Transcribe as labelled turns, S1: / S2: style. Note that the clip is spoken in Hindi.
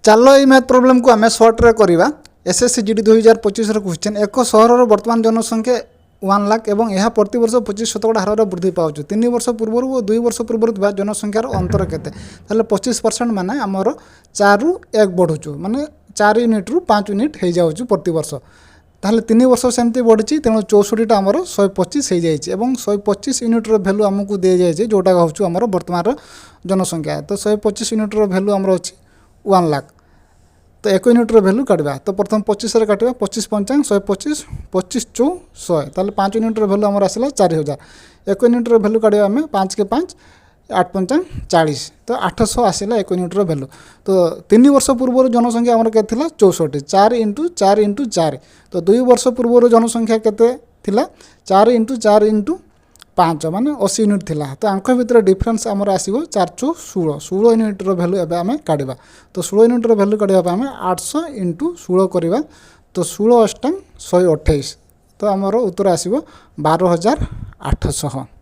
S1: चलो ये मैथ प्रॉब्लम को आम सर्ट्रे करवा एसएससी जीडी 2025 क्वेश्चन एक सहर बर्तमान जनसंख्या 1 लाख और यह प्रतिवर्ष 25% हार वृद्धि पाँच 3 वर्ष पूर्व और 2 वर्ष पूर्व जनसंख्यार अंतर केते 25% माने आमर 4 रु 1 बढ़ुचु माने 4 यूनिट रु 5 यूनिट हो जाऊँ प्रतिवर्ष ताहले 3 वर्ष सेमती बढ़ी तेणु 64टा आमर 125 हो जाए 125 यूनिट्र भैल्यू आमको दी जाए जोटा हूँ आमर बर्तमान जनसंख्या तो 125 यूनिट्र भैल्यू आमर अच्छी 1 लाख तो 1 यूनिट्र भैल्यू काटा तो प्रथम 25 काटा 25 पंचांग 125 25 चौ 100 ताहले 5 यूनिट्र भैल्यू आमर आसला 4000 1 यूनिट्र भैल्यू काटा आम 5 के 5 8 पंचांग 40 तो 800 आसला 1 यूनिट्र भैल्यू तो 3 वर्ष पूर्व जनसंख्या आमर के 64 4 इंटू 4 इंटू 4 तो 2 वर्ष पूर्व जनसंख्या के 4 इंटू 4 इंटू 5 माने 80 यूनिट थिला तो आंख भितर डिफरेंस आमर आसीबो 4 चौ 16 यूनिट्र भैल्यू एबे आमे काढिबा तो 16 यूनिट्र भैल्यू काढिबा आमे 800 इंटू 16 करवा तो 16 अष्टांग 128 तो आमर उत्तर आसीबो 12800।